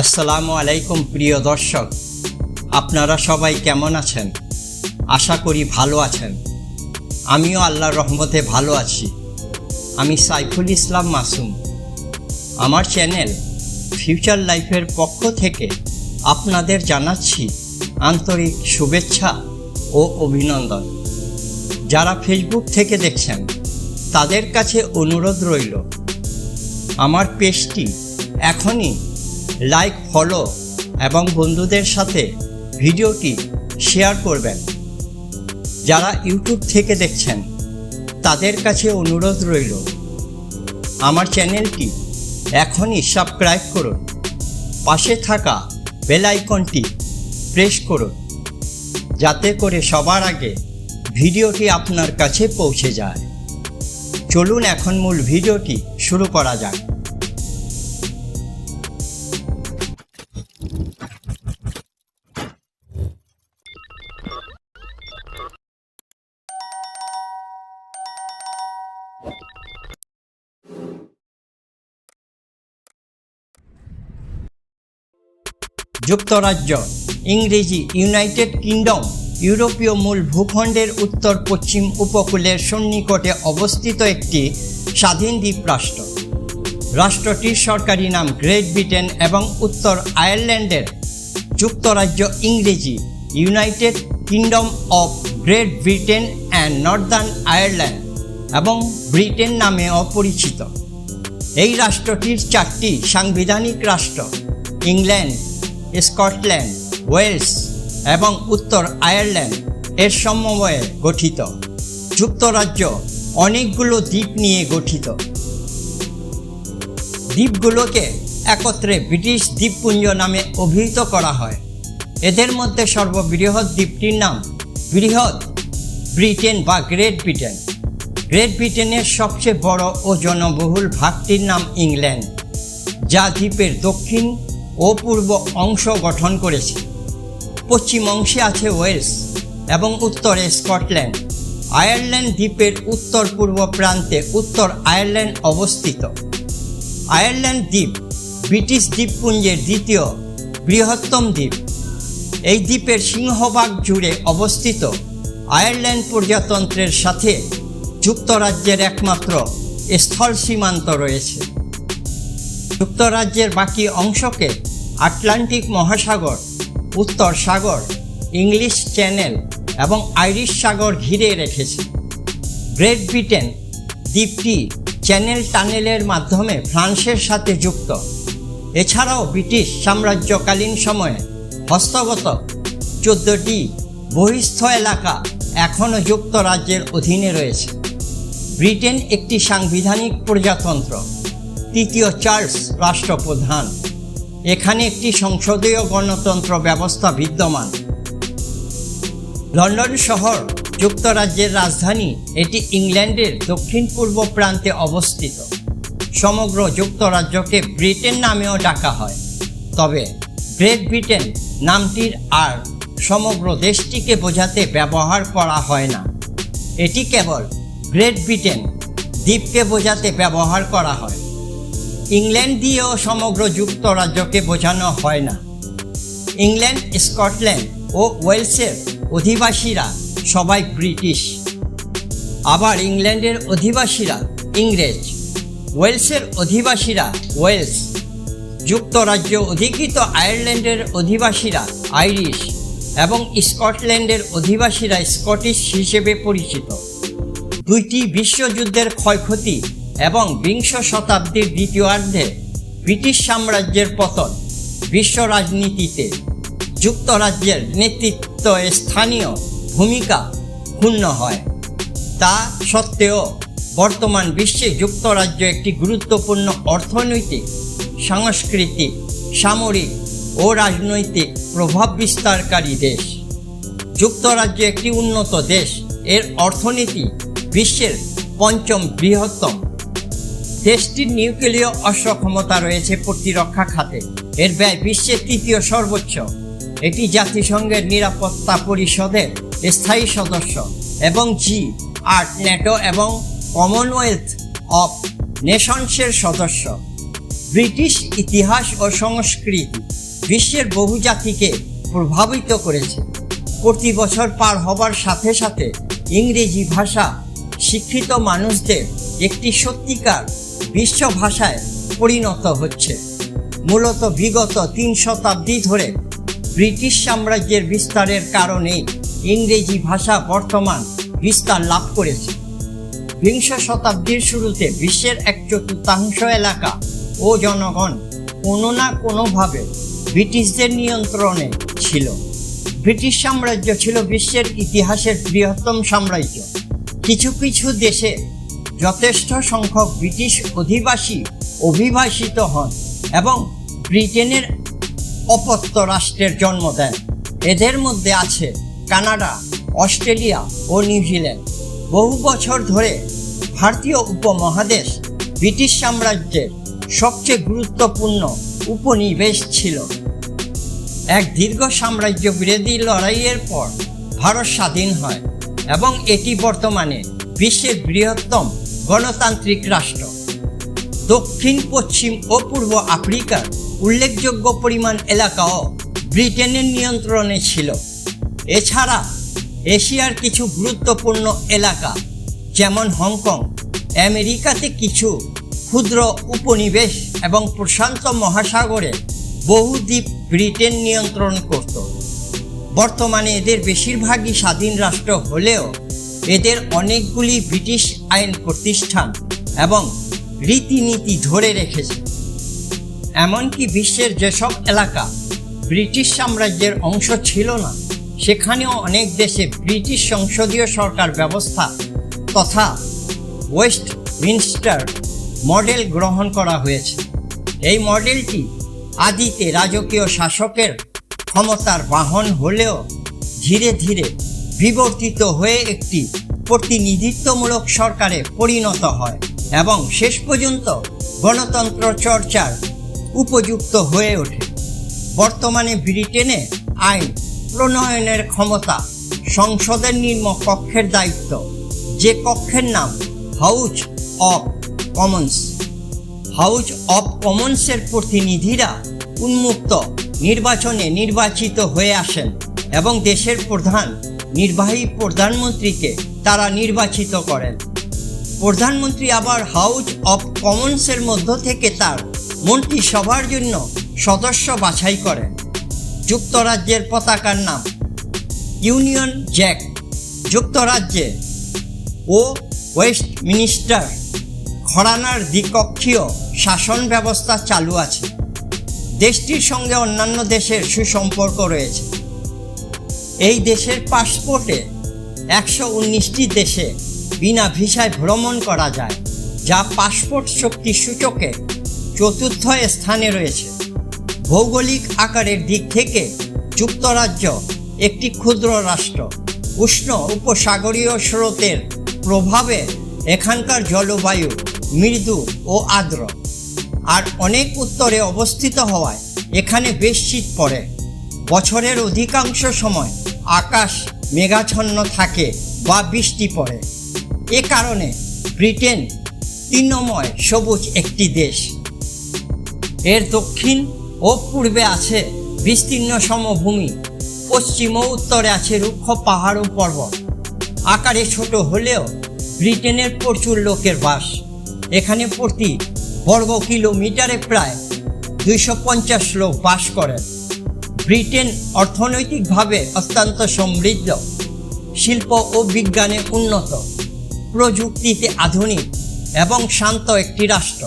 আসসালামু আলাইকুম প্রিয় দর্শক, আপনারা সবাই কেমন আছেন? আশা করি ভালো আছেন। আমিও আল্লাহর রহমতে ভালো আছি। আমি সাইফুল ইসলাম মাসুম। আমার চ্যানেল ফিউচার লাইফের পক্ষ থেকে আপনাদের জানাচ্ছি আন্তরিক শুভেচ্ছা ও অভিনন্দন। যারা ফেসবুক থেকে দেখছেন তাদের কাছে অনুরোধ রইল, আমার পেজটি এখনই লাইক, ফলো এবং বন্ধুদের সাথে ভিডিওটি শেয়ার করবেন। যারা ইউটিউব থেকে দেখছেন তাদের কাছে অনুরোধ রইল, আমার চ্যানেলটি এখনই সাবস্ক্রাইব করুন, পাশে থাকা বেল আইকনটি প্রেস করুন, যাতে করে সবার আগে ভিডিওটি আপনার কাছে পৌঁছে যায়। চলুন এখন মূল ভিডিওটি শুরু করা যাক। যুক্তরাজ্য, ইংরেজি ইউনাইটেড কিংডম, ইউরোপীয় মূল ভূখণ্ডের উত্তর পশ্চিম উপকূলের সন্নিকটে অবস্থিত একটি স্বাধীন দ্বীপরাষ্ট্র। রাষ্ট্রটির সরকারি নাম গ্রেট ব্রিটেন এবং উত্তর আয়ারল্যান্ডের যুক্তরাজ্য, ইংরেজি United kingdom of great Britain and Northern Ireland এবং ব্রিটেন নামেও পরিচিত। এই রাষ্ট্রটির চারটি সাংবিধানিক রাষ্ট্র ইংল্যান্ড, স্কটল্যান্ড, ওয়েলস এবং উত্তর আয়ারল্যান্ড এর সমন্বয়ে গঠিত। যুক্তরাজ্য অনেকগুলো দ্বীপ নিয়ে গঠিত। দ্বীপগুলোকে একত্রে ব্রিটিশ দ্বীপপুঞ্জ নামে অভিহিত করা হয়। এদের মধ্যে সর্ববৃহৎ দ্বীপটির নাম বৃহৎ ব্রিটেন বা গ্রেট ব্রিটেন। গ্রেট ব্রিটেনের সবচেয়ে বড় ও জনবহুল ভাগটির নাম ইংল্যান্ড, যা দ্বীপের দক্ষিণ ও পূর্ব অংশ গঠন করেছে। পশ্চিম অংশে আছে ওয়েলস এবং উত্তরে স্কটল্যান্ড। আয়ারল্যান্ড দ্বীপের উত্তর পূর্ব প্রান্তে উত্তর আয়ারল্যান্ড অবস্থিত। আয়ারল্যান্ড দ্বীপ ব্রিটিশ দ্বীপপুঞ্জের দ্বিতীয় বৃহত্তম দ্বীপ। এই দ্বীপের সিংহভাগ জুড়ে অবস্থিত আয়ারল্যান্ড প্রজাতন্ত্রের সাথে যুক্তরাজ্যের একমাত্র স্থল সীমান্ত রয়েছে। যুক্তরাজ্যের বাকি অংশকে আটলান্টিক মহাসাগর, উত্তর সাগর, ইংলিশ চ্যানেল এবং আইরিশ সাগর ঘিরে রেখেছে। গ্রেট ব্রিটেন দ্বীপটি চ্যানেল টানেলের মাধ্যমে ফ্রান্সের সাথে যুক্ত। এছাড়াও ব্রিটিশ সাম্রাজ্যকালীন সময়ে হস্তগত 14টি বহিস্থ এলাকা এখনও যুক্তরাজ্যের অধীনে রয়েছে। ব্রিটেন একটি সাংবিধানিক প্রজাতন্ত্র। তৃতীয় চার্লস রাষ্ট্রপ্রধান। এখানে একটি সংসদীয় গণতন্ত্র ব্যবস্থা বিদ্যমান। লন্ডন শহর যুক্তরাজ্যের রাজধানী। এটি ইংল্যান্ডের দক্ষিণ পূর্ব প্রান্তে অবস্থিত। সমগ্র যুক্তরাজ্যকে ব্রিটেন নামেও ডাকা হয়, তবে গ্রেট ব্রিটেন নামটির আর সমগ্র দেশটিকে বোঝাতে ব্যবহার করা হয় না। এটি কেবল গ্রেট ব্রিটেন দ্বীপকে বোঝাতে ব্যবহার করা হয়। ইংল্যান্ড দিয়েও সমগ্র যুক্তরাজ্যকে বোঝানো হয় না। ইংল্যান্ড, স্কটল্যান্ড ও ওয়েলসের অধিবাসীরা সবাই ব্রিটিশ। আবার ইংল্যান্ডের অধিবাসীরা ইংরেজ, ওয়েলসের অধিবাসীরা ওয়েলস। যুক্তরাজ্য অধিকৃত আয়ারল্যান্ডের অধিবাসীরা আইরিশ এবং স্কটল্যান্ডের অধিবাসীরা স্কটিশ হিসেবে পরিচিত। দুইটি বিশ্বযুদ্ধের ক্ষয়ক্ষতি এবং বিংশ শতাব্দীর দ্বিতীয়ার্ধে ব্রিটিশ সাম্রাজ্যের পতন বিশ্ব রাজনীতিতে যুক্তরাজ্যের নেতৃত্ব স্থানীয় ভূমিকা ক্ষুণ্ণ হয়। তা সত্ত্বেও বর্তমান বিশ্বে যুক্তরাজ্য একটি গুরুত্বপূর্ণ অর্থনৈতিক, সাংস্কৃতিক, সামরিক ও রাজনৈতিক প্রভাব বিস্তারকারী দেশ। যুক্তরাজ্য একটি উন্নত দেশ। এর অর্থনীতি বিশ্বের পঞ্চম বৃহত্তম। দেশটির নিউক্লিয় অস্ত্রক্ষমতা রয়েছে প্রতিরক্ষা খাতে। এর ব্যয় বিশ্বের তৃতীয় সর্বোচ্চ। এটি জাতিসংঘের নিরাপত্তা পরিষদের স্থায়ী সদস্য এবং G8 ন্যাটো এবং কমনওয়েলথ অফ নেশনসের সদস্য। ব্রিটিশ ইতিহাস ও সংস্কৃতি বিশ্বের বহু জাতিকে প্রভাবিত করেছে। প্রতি বছর পার হবার সাথে সাথে ইংরেজি ভাষা শিক্ষিত মানুষদের একটি সত্যিকার বিশ্ব ভাষায় পরিণত হচ্ছে। মূলত বিগত 3 শতাব্দী ধরে ব্রিটিশ সাম্রাজ্যের বিস্তারের কারণেই ইংরেজি ভাষা বর্তমান বিস্তার লাভ করেছে। বিংশ শতাব্দীর শুরুতে বিশ্বের 1/4 এলাকা ও জনগণ কোনো না কোনোভাবে ব্রিটিশদের নিয়ন্ত্রণে ছিল। ব্রিটিশ সাম্রাজ্য ছিল বিশ্বের ইতিহাসের বৃহত্তম সাম্রাজ্য। কিছু কিছু দেশে যথেষ্ট সংখ্যক ব্রিটিশ অধিবাসী অভিবাসিত হন এবং ব্রিটেনের অপত্য রাষ্ট্রের জন্ম দেন। এদের মধ্যে আছে কানাডা, অস্ট্রেলিয়া ও নিউজিল্যান্ড। বহু বছর ধরে ভারতীয় উপমহাদেশ ব্রিটিশ সাম্রাজ্যের সবচেয়ে গুরুত্বপূর্ণ উপনিবেশ ছিল। এক দীর্ঘ সাম্রাজ্য বিরোধী লড়াইয়ের পর ভারত স্বাধীন হয় এবং এটি বর্তমানে বিশ্বের বৃহত্তম গণতান্ত্রিক রাষ্ট্র। দক্ষিণ, পশ্চিম ও পূর্ব আফ্রিকার উল্লেখযোগ্য পরিমাণ এলাকাও ব্রিটেনের নিয়ন্ত্রণে ছিল। এছাড়া এশিয়ার কিছু গুরুত্বপূর্ণ এলাকা যেমন হংকং, আমেরিকাতে কিছু ক্ষুদ্র উপনিবেশ এবং প্রশান্ত মহাসাগরে বহু দ্বীপ ব্রিটেন নিয়ন্ত্রণ করত। বর্তমানে এদের বেশিরভাগই স্বাধীন রাষ্ট্র হলেও এদের অনেকগুলি ব্রিটিশ আইন প্রতিষ্ঠান এবং রীতিনীতি ধরে রেখেছে। এমনকি বিশ্বের যেসব এলাকা ব্রিটিশ সাম্রাজ্যের অংশ ছিল না, সেখানেও অনেক দেশে ব্রিটিশ সংসদীয় সরকার ব্যবস্থা তথা ওয়েস্টমিনস্টার মডেল গ্রহণ করা হয়েছে। এই মডেলটি আদিতে রাজকীয় শাসকের ক্ষমতার বাহন হলেও ধীরে ধীরে বিবর্তিত হয়ে একটি প্রতিনিধিত্বমূলক সরকারে পরিণত হয় এবং শেষ পর্যন্ত গণতন্ত্র চর্চার উপযুক্ত হয়ে ওঠে। বর্তমানে ব্রিটেনে আইন প্রণয়নের ক্ষমতা সংসদের নিম্ন কক্ষের দায়িত্ব, যে কক্ষের নাম house of commons. House of কমন্সের প্রতিনিধিরা উন্মুক্ত নির্বাচনে নির্বাচিত হয়ে আসেন এবং দেশের প্রধান নির্বাহী প্রধানমন্ত্রীকে তারা নির্বাচিত করেন। প্রধানমন্ত্রী আবার হাউস অব কমন্সের মধ্য থেকে তার মন্ত্রিসভার জন্য সদস্য বাছাই করেন। যুক্তরাজ্যের পতাকার নাম ইউনিয়ন জ্যাক। যুক্তরাজ্যে ও ওয়েস্টমিনস্টার ঘরানার দ্বিকক্ষীয় শাসন ব্যবস্থা চালু আছে। দেশটির সঙ্গে অন্যান্য দেশের সুসম্পর্ক রয়েছে। এই দেশের পাসপোর্টে 119টি দেশে বিনা ভিসায় ভ্রমণ করা যায়, যা পাসপোর্ট শক্তি সূচকে 4র্থ স্থানে রয়েছে। ভৌগোলিক আকারের দিক থেকে যুক্তরাজ্য একটি ক্ষুদ্র রাষ্ট্র। উষ্ণ উপসাগরীয় স্রোতের প্রভাবে এখানকার জলবায়ু মৃদু ও আর্দ্র, আর অনেক উত্তরে অবস্থিত হওয়ায় এখানে বেশ শীত পড়ে। বছরের অধিকাংশ সময় আকাশ মেঘাচ্ছন্ন থাকে বা বৃষ্টি পড়ে। এ কারণে ব্রিটেন তৃণময় সবুজ একটি দেশ। এর দক্ষিণ ও পূর্বে আছে বিস্তীর্ণ সমভূমি, পশ্চিম ও উত্তরে আছে রুক্ষ পাহাড় ও পর্বত। আকারে ছোট হলেও ব্রিটেনের প্রচুর লোকের বাস। এখানে প্রতি বর্গ কিলোমিটারে প্রায় 250 লোক বাস করেন। ব্রিটেন অর্থনৈতিকভাবে অত্যন্ত সমৃদ্ধ, শিল্প ও বিজ্ঞানে উন্নত, প্রযুক্তিতে আধুনিক এবং শান্ত একটি রাষ্ট্র।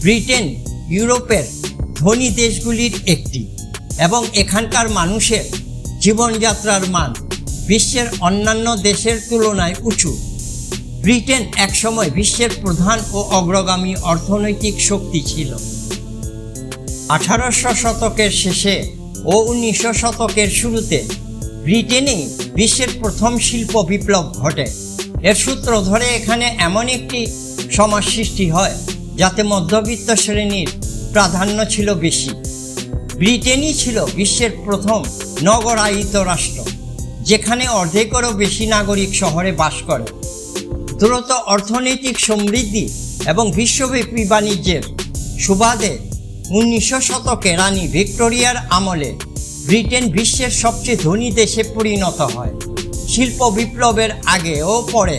ব্রিটেন ইউরোপের ধনী দেশগুলির একটি এবং এখানকার মানুষের জীবনযাত্রার মান বিশ্বের অন্যান্য দেশের তুলনায় উঁচু। ব্রিটেন একসময় বিশ্বের প্রধান ও অগ্রগামী অর্থনৈতিক শক্তি ছিল। 1800 শতকের শেষে ও 1900 শতকের শুরুতে ব্রিটেনেই বিশ্বের প্রথম শিল্প বিপ্লব ঘটে। এর সূত্র ধরে এখানে এমন একটি সমাজ সৃষ্টি হয় যাতে মধ্যবিত্ত শ্রেণীর প্রাধান্য ছিল বেশি। ব্রিটেনই ছিল বিশ্বের প্রথম নগরায়িত রাষ্ট্র, যেখানে অর্ধেকেরও বেশি নাগরিক শহরে বাস করে। দ্রুত অর্থনৈতিক সমৃদ্ধি এবং বিশ্বব্যাপী বাণিজ্যের সুবাদে 1900 শতকে রানী ভিক্টোরিয়ার আমলে ব্রিটেন বিশ্বের সবচেয়ে ধনী দেশে পরিণত হয়। শিল্প বিপ্লবের আগে ও পরে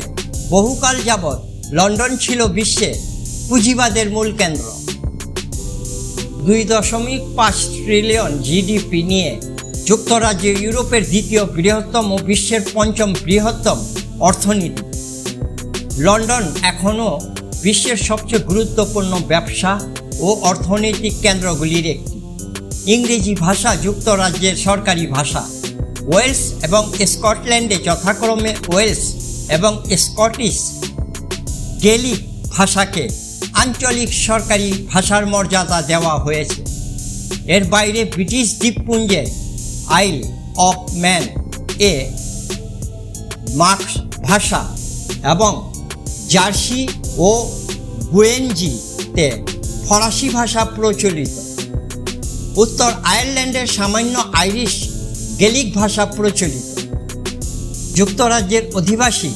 বহুকাল যাবৎ লন্ডন ছিল বিশ্বে পুঁজিবাদের মূল কেন্দ্র। 2.5 ট্রিলিয়ন জিডিপি নিয়ে যুক্তরাজ্য ইউরোপের দ্বিতীয় বৃহত্তম ও বিশ্বের পঞ্চম বৃহত্তম অর্থনীতি। লন্ডন এখনও বিশ্বের সবচেয়ে গুরুত্বপূর্ণ ব্যবসা ও অর্থনৈতিক কেন্দ্রগুলির একটি। ইংরেজি ভাষা যুক্তরাজ্যের সরকারি ভাষা। ওয়েলস এবং স্কটল্যান্ডে যথাক্রমে ওয়েলস এবং স্কটিশ গেলিক ভাষাকে আঞ্চলিক সরকারি ভাষার মর্যাদা দেওয়া হয়েছে। এর বাইরে ব্রিটিশ দ্বীপপুঞ্জে আইল অফ ম্যান এ মার্কস ভাষা এবং জার্সি ও গুয়ের্নজিতে ফরাসি ভাষা প্রচলিত। উত্তর আয়ারল্যান্ডের সামান্য আইরিশ গেলিক ভাষা প্রচলিত। যুক্তরাজ্যের অধিবাসী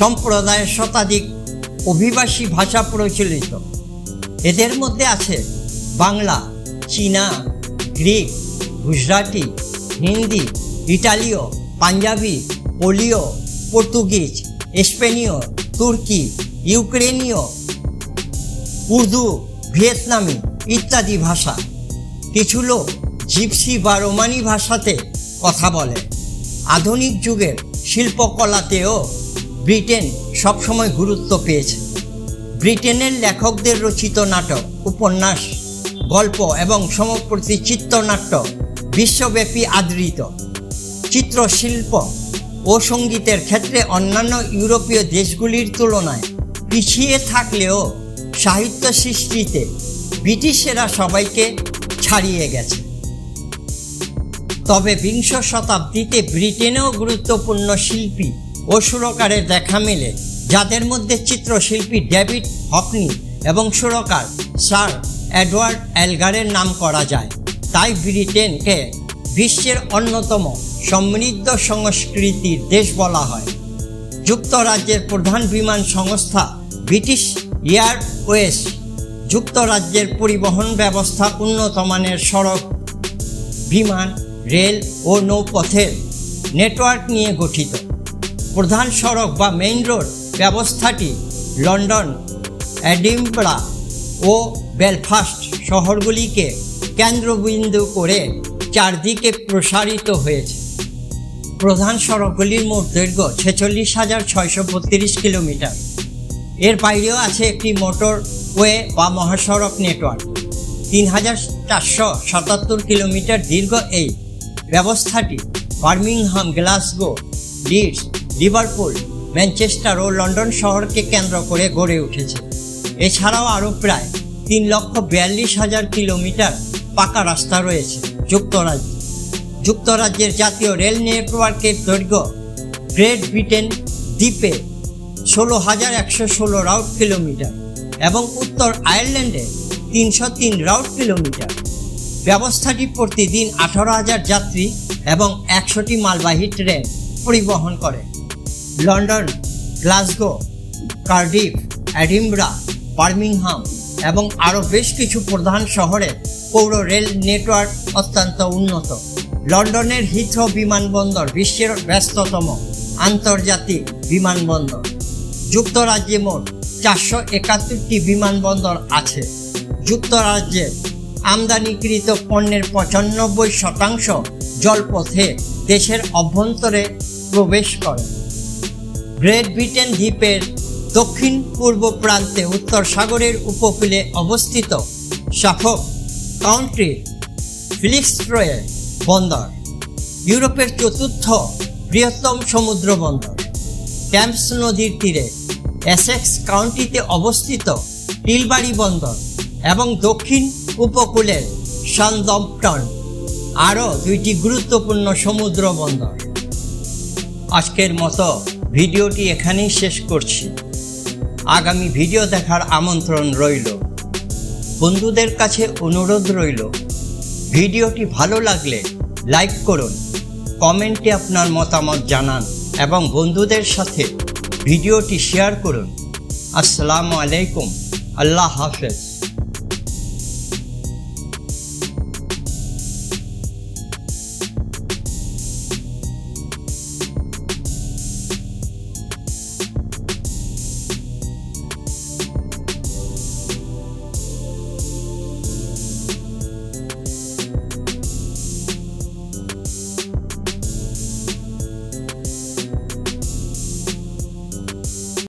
সম্প্রদায়ের শতাধিক অভিবাসী ভাষা প্রচলিত। এদের মধ্যে আছে বাংলা, চীনা, গ্রিক, গুজরাটি, হিন্দি, ইটালীয়, পাঞ্জাবি, পোলীয়, পর্তুগিজ, স্পেনীয়, তুর্কি, ইউক্রেনীয়, উর্দু, ভিয়েতনামি ইত্যাদি ভাষা। কিছু লোক জিপসি বা রোমানি ভাষাতে কথা বলে। আধুনিক যুগের শিল্পকলাতেও ব্রিটেন সবসময় গুরুত্ব পেয়েছে। ব্রিটেনের লেখকদের রচিত নাটক, উপন্যাস, গল্প এবং সম্প্রতি চিত্রনাট্য বিশ্বব্যাপী আদৃত। চিত্রশিল্প ও সঙ্গীতের ক্ষেত্রে অন্যান্য ইউরোপীয় দেশগুলির তুলনায় পিছিয়ে থাকলেও সাহিত্য সৃষ্টিতে ব্রিটিশেরা সবাইকে ছাড়িয়ে গেছে। তবে বিংশ শতাব্দীতে ব্রিটেনেও গুরুত্বপূর্ণ শিল্পী ও সুরকারের দেখা মেলে, যাদের মধ্যে চিত্রশিল্পী ডেভিড হকনি এবং সুরকার স্যার এডওয়ার্ড এলগারের নাম করা যায়। তাই ব্রিটেনকে বিশ্বের অন্যতম সমৃদ্ধ সংস্কৃতির দেশ বলা হয়। যুক্তরাজ্যের প্রধান বিমান সংস্থা ব্রিটিশ এয়ারওয়েজ। যুক্তরাজ্যের পরিবহন ব্যবস্থা উন্নত মানের সড়ক, বিমান, রেল ও নৌপথের নেটওয়ার্ক নিয়ে গঠিত। প্রধান সড়ক বা মেইন রোড ব্যবস্থাটি লন্ডন, এডিনবরা ও বেলফাস্ট শহরগুলিকে কেন্দ্রবিন্দু করে চারদিকে প্রসারিত হয়েছে। প্রধান সড়কগুলির মোট দৈর্ঘ্য 46,632 কিলোমিটার। এর বাইরেও আছে একটি মোটরওয়ে বা মহাসড়ক নেটওয়ার্ক। 3,477 কিলোমিটার দীর্ঘ এই ব্যবস্থাটি Birmingham, Glasgow, Leeds, Liverpool, Manchester ও লন্ডন শহরকে কেন্দ্র করে গড়ে উঠেছে। এছাড়াও আরও প্রায় 3,42,000 কিলোমিটার পাকা রাস্তা রয়েছে যুক্তরাজ্যে। যুক্তরাজ্যের জাতীয় রেল নেটওয়ার্কের দৈর্ঘ্য গ্রেট ব্রিটেন দ্বীপে 16,116 রাউট কিলোমিটার এবং উত্তর আয়ারল্যান্ডে 303 রাউট কিলোমিটার। ব্যবস্থাটি প্রতিদিন 18,000 যাত্রী এবং 100টি মালবাহী ট্রেন পরিবহন করে। London, Glasgow, Cardiff, Edinburgh, Birmingham এবং আরও বেশ কিছু প্রধান শহরে পৌর রেল নেটওয়ার্ক অত্যন্ত উন্নত। লন্ডনের হিথ্রো বিমানবন্দর বিশ্বের ব্যস্ততম আন্তর্জাতিক বিমানবন্দর। যুক্তরাজ্যে মোট 471টি বিমানবন্দর আছে। যুক্তরাজ্যের আমদানিকৃত পণ্যের 95% জলপথে দেশের অভ্যন্তরে প্রবেশ করে। গ্রেট ব্রিটেন দ্বীপের দক্ষিণ পূর্ব প্রান্তে উত্তর সাগরের উপকূলে অবস্থিত সাফক কাউন্টির ফিলিস্ট্রয়ে বন্দর ইউরোপের চতুর্থ বৃহত্তম সমুদ্র বন্দর। টেমস নদীর তীরে এসেক্স কাউন্টিতে অবস্থিত টিলবারি বন্দর এবং দক্ষিণ উপকূলের সাউদাম্পটন আরও দুইটি গুরুত্বপূর্ণ সমুদ্র বন্দর। আজকের মতো ভিডিওটি এখানেই শেষ করছি। আগামী ভিডিও দেখার আমন্ত্রণ রইল। বন্ধুদের কাছে অনুরোধ রইল, ভিডিওটি ভালো লাগলে লাইক করুন, কমেন্টে আপনার মতামত জানান এবং বন্ধুদের সাথে ভিডিওটি শেয়ার করুন। আসসালামু আলাইকুম। আল্লাহ হাফেজ।